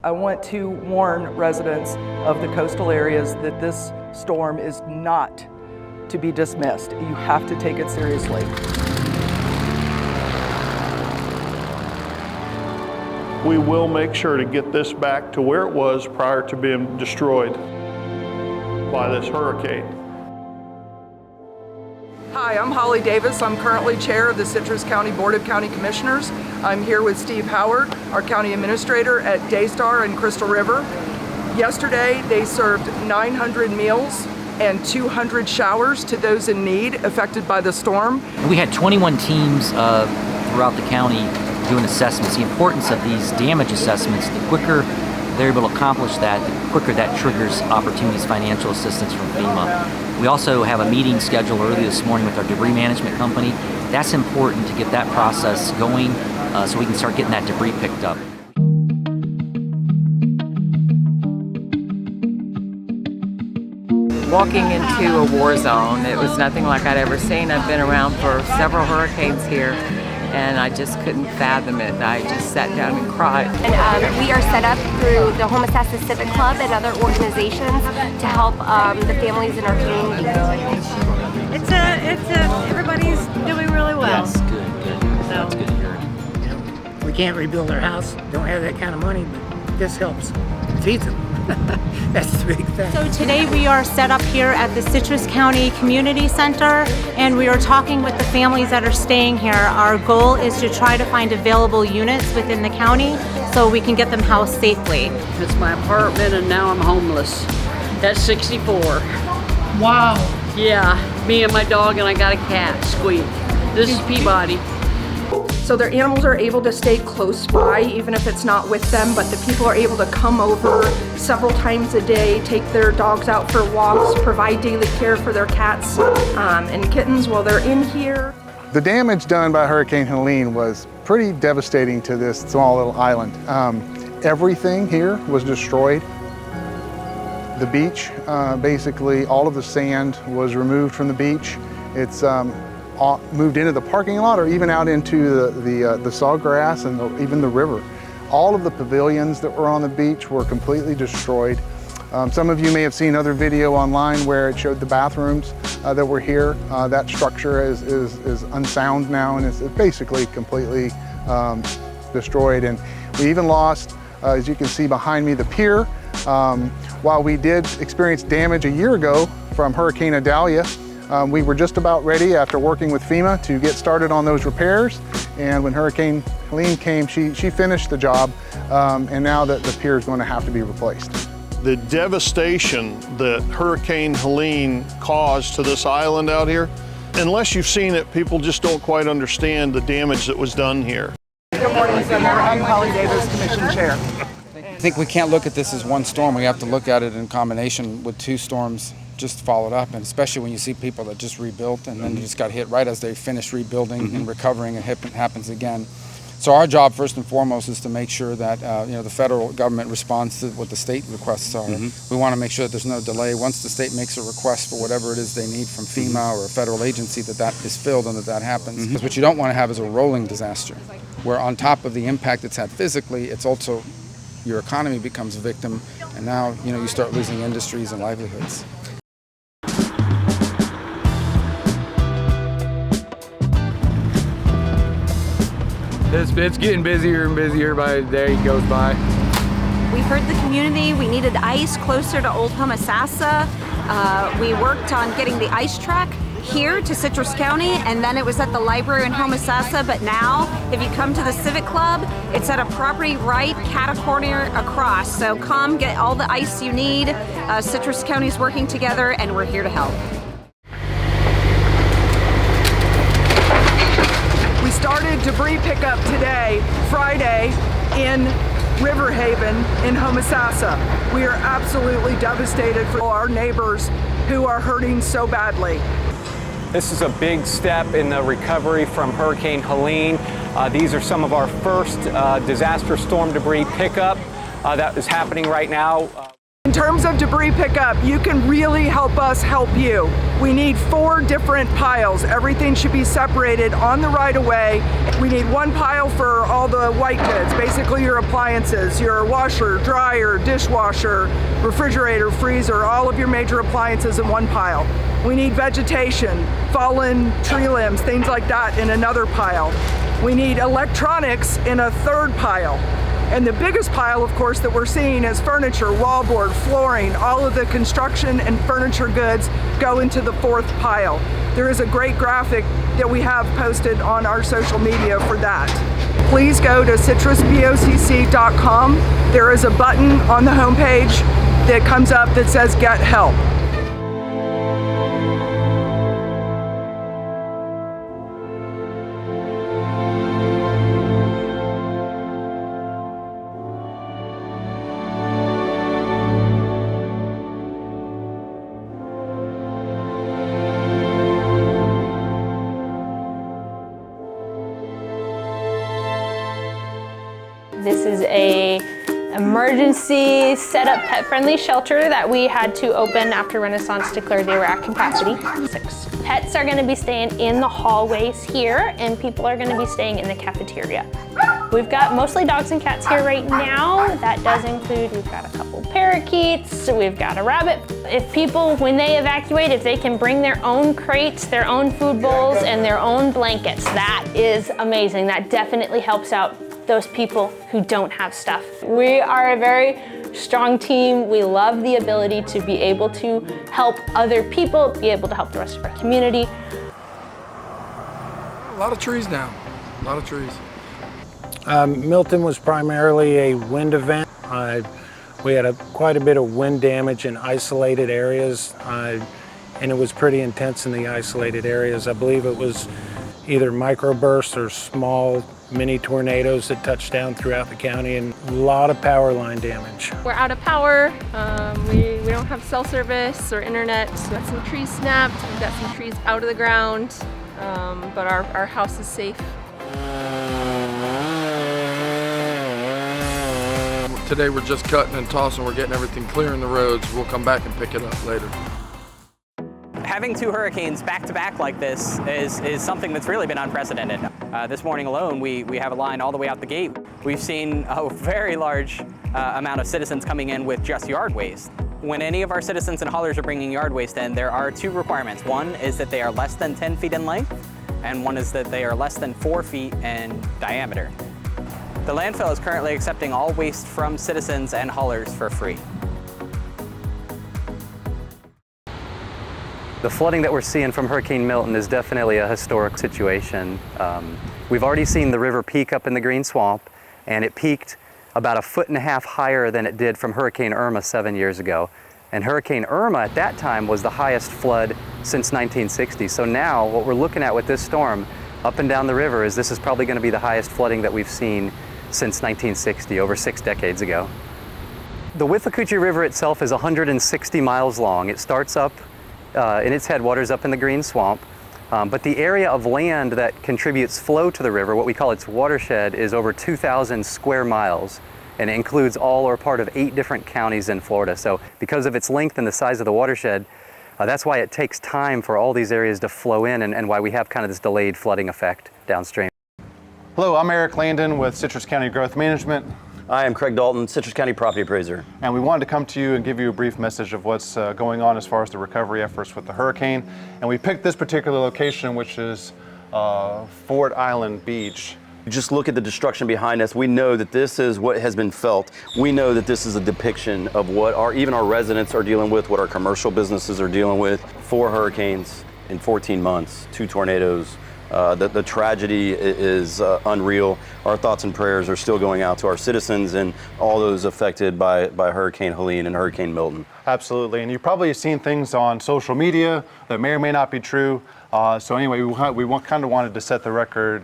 I want to warn residents of the coastal areas that this storm is not to be dismissed. You have to take it seriously. We will make sure to get this back to where it was prior to being destroyed by this hurricane. Hi, I'm Holly Davis. I'm currently chair of the Citrus County Board of County Commissioners. I'm here with Steve Howard, our county administrator at Daystar and Crystal River. Yesterday, they served 900 meals and 200 showers to those in need affected by the storm. We had 21 teams throughout the county doing assessments. The importance of these damage assessments, the quicker they're able to accomplish that, the quicker that triggers opportunities financial assistance from FEMA. We also have a meeting scheduled early this morning with our debris management company. That's important to get that process going so we can start getting that debris picked up. Walking into a war zone, it was nothing like I'd ever seen. I've been around for several hurricanes here, and I just couldn't fathom it. I just sat down and cried. And we are set up through the Homosassa Civic Club and other organizations to help the families in our community. Everybody's doing really well. Yes, good. That's good to hear. We can't rebuild our house, don't have that kind of money, but this helps. Feeds them. That's the big thing. So today we are set up here at the Citrus County Community Center, and we are talking with the families that are staying here. Our goal is to try to find available units within the county so we can get them housed safely. It's my apartment and now I'm homeless. That's 64. Wow. Yeah, me and my dog, and I got a cat, Squeak. This is Peabody. So their animals are able to stay close by, even if it's not with them, but the people are able to come over several times a day, take their dogs out for walks, provide daily care for their cats and kittens while they're in here. The damage done by Hurricane Helene was pretty devastating to this small little island. Everything here was destroyed. The beach, basically all of the sand was removed from the beach. It's moved into the parking lot or even out into the sawgrass and even the river. All of the pavilions that were on the beach were completely destroyed. Some of you may have seen other video online where it showed the bathrooms that were here. That structure is unsound now, and it's basically completely destroyed. And we even lost, as you can see behind me, the pier. While we did experience damage a year ago from Hurricane Idalia, we were just about ready after working with FEMA to get started on those repairs. And when Hurricane Helene came, she finished the job, and now the pier is going to have to be replaced. The devastation that Hurricane Helene caused to this island out here, unless you've seen it, people just don't quite understand the damage that was done here. Good morning, Senator. I'm Holly Davis, Commission Chair. I think we can't look at this as one storm. We have to look at it in combination with two storms just followed up, and especially when you see people that just rebuilt and then just got hit right as they finished rebuilding and recovering, and it happens again. So our job first and foremost is to make sure that the federal government responds to what the state requests are. We want to make sure that there's no delay. Once the state makes a request for whatever it is they need from FEMA or a federal agency, that is filled and that happens. Because what you don't want to have is a rolling disaster, where on top of the impact it's had physically, it's also your economy becomes a victim, and now you start losing industries and livelihoods. It's getting busier and busier by the day it goes by. We heard the community. We needed ice closer to Old Homosassa. We worked on getting the ice track here to Citrus County, and then it was at the library in Homosassa. But now, if you come to the Civic Club, it's at a property right cat-a-corner across. So come get all the ice you need. Citrus County's working together, and we're here to help. We started debris pickup today, Friday, in River Haven in Homosassa. We are absolutely devastated for our neighbors who are hurting so badly. This is a big step in the recovery from Hurricane Helene. These are some of our first disaster storm debris pickup that is happening right now. terms of debris pickup, you can really help us help you. We need 4 different piles. Everything should be separated on the right of way. We need 1 pile for all the white goods, basically your appliances, your washer, dryer, dishwasher, refrigerator, freezer, all of your major appliances in 1 pile. We need vegetation, fallen tree limbs, things like that in another pile. We need electronics in a 3rd pile. And the biggest pile, of course, that we're seeing is furniture, wallboard, flooring, all of the construction and furniture goods go into the 4th pile. There is a great graphic that we have posted on our social media for that. Please go to citrusbocc.com. There is a button on the homepage that comes up that says Get Help. This is a emergency setup pet-friendly shelter that we had to open after Renaissance declared they were at capacity. Pets are going to be staying in the hallways here, and people are going to be staying in the cafeteria. We've got mostly dogs and cats here right now. That does include, we've got a couple parakeets, we've got a rabbit. If people, when they evacuate, if they can bring their own crates, their own food bowls, and their own blankets, that is amazing. That definitely helps out those people who don't have stuff. We are a very strong team. We love the ability to be able to help other people, be able to help the rest of our community. A lot of trees now, a lot of trees. Milton was primarily a wind event. We had quite a bit of wind damage in isolated areas, and it was pretty intense in the isolated areas. I believe it was either microbursts or small mini tornadoes that touched down throughout the county, and a lot of power line damage. We're out of power. We don't have cell service or internet. We've got some trees snapped. We've got some trees out of the ground, but our house is safe. Today we're just cutting and tossing. We're getting everything clearing the roads. We'll come back and pick it up later. Having 2 hurricanes back-to-back like this is something that's really been unprecedented. This morning alone, we have a line all the way out the gate. We've seen a very large amount of citizens coming in with just yard waste. When any of our citizens and haulers are bringing yard waste in, there are 2 requirements. One is that they are less than 10 feet in length, and one is that they are less than 4 feet in diameter. The landfill is currently accepting all waste from citizens and haulers for free. The flooding that we're seeing from Hurricane Milton is definitely a historic situation. We've already seen the river peak up in the Green Swamp, and it peaked about 1.5 feet higher than it did from Hurricane Irma 7 years ago. And Hurricane Irma at that time was the highest flood since 1960. So now what we're looking at with this storm up and down the river is this is probably going to be the highest flooding that we've seen since 1960, over 6 decades ago. The Withlacoochee River itself is 160 miles long. It starts up in its headwaters up in the Green Swamp, but the area of land that contributes flow to the river, what we call its watershed, is over 2,000 square miles, and it includes all or part of 8 different counties in Florida. So because of its length and the size of the watershed, that's why it takes time for all these areas to flow in, and why we have kind of this delayed flooding effect downstream. Hello, I'm Eric Landon with Citrus County Growth Management. I am Craig Dalton, Citrus County Property Appraiser. And we wanted to come to you and give you a brief message of what's going on as far as the recovery efforts with the hurricane. And we picked this particular location, which is Ford Island Beach. Just look at the destruction behind us. We know that this is what has been felt. We know that this is a depiction of what even our residents are dealing with, what our commercial businesses are dealing with. 4 hurricanes in 14 months, 2 tornadoes. The tragedy is unreal. Our thoughts and prayers are still going out to our citizens and all those affected by Hurricane Helene and Hurricane Milton. Absolutely, and you've probably seen things on social media that may or may not be true. So anyway, we kind of wanted to set the record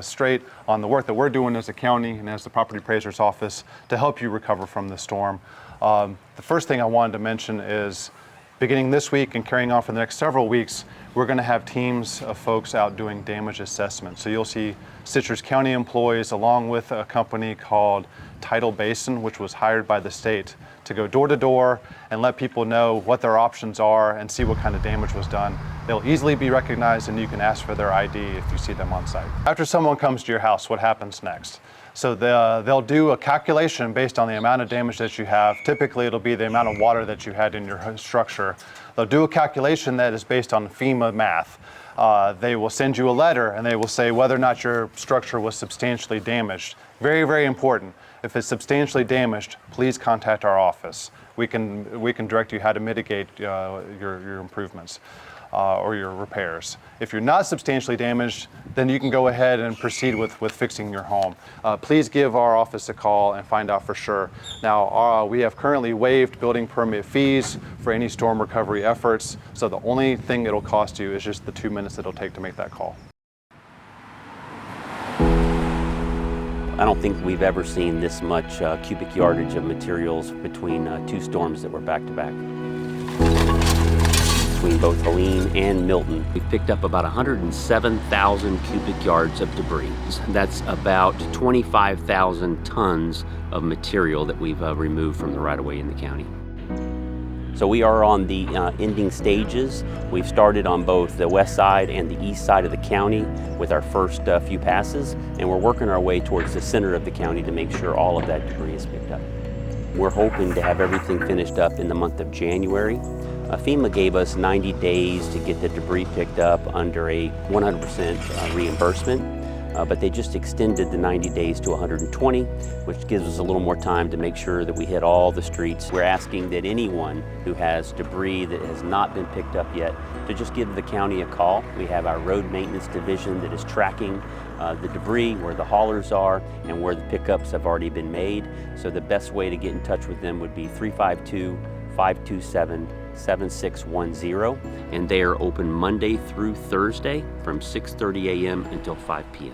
straight on the work that we're doing as a county and as the Property Appraiser's Office to help you recover from the storm. The first thing I wanted to mention is Beginning this week and carrying on for the next several weeks, we're going to have teams of folks out doing damage assessments. So you'll see Citrus County employees along with a company called Tidal Basin, which was hired by the state to go door to door and let people know what their options are and see what kind of damage was done. They'll easily be recognized and you can ask for their ID if you see them on site. After someone comes to your house, what happens next? So they'll do a calculation based on the amount of damage that you have. Typically it'll be the amount of water that you had in your structure. They'll do a calculation that is based on FEMA math. They will send you a letter and they will say whether or not your structure was substantially damaged. Very, very important. If it's substantially damaged, please contact our office. We can direct you how to mitigate your improvements or your repairs. If you're not substantially damaged, then you can go ahead and proceed with fixing your home. Please give our office a call and find out for sure. Now, we have currently waived building permit fees for any storm recovery efforts, so the only thing it'll cost you is just the 2 minutes it'll take to make that call. I don't think we've ever seen this much cubic yardage of materials between two storms that were back-to-back. Between both Helene and Milton, we've picked up about 107,000 cubic yards of debris. That's about 25,000 tons of material that we've removed from the right-of-way in the county. So we are on the ending stages. We've started on both the west side and the east side of the county with our first few passes, and we're working our way towards the center of the county to make sure all of that debris is picked up. We're hoping to have everything finished up in the month of January. FEMA gave us 90 days to get the debris picked up under a 100% reimbursement. But they just extended the 90 days to 120, which gives us a little more time to make sure that we hit all the streets. We're asking that anyone who has debris that has not been picked up yet to just give the county a call. We have our road maintenance division that is tracking the debris, where the haulers are, and where the pickups have already been made. So the best way to get in touch with them would be 352-527-7610, and they are open Monday through Thursday from 6:30 a.m. until 5 p.m.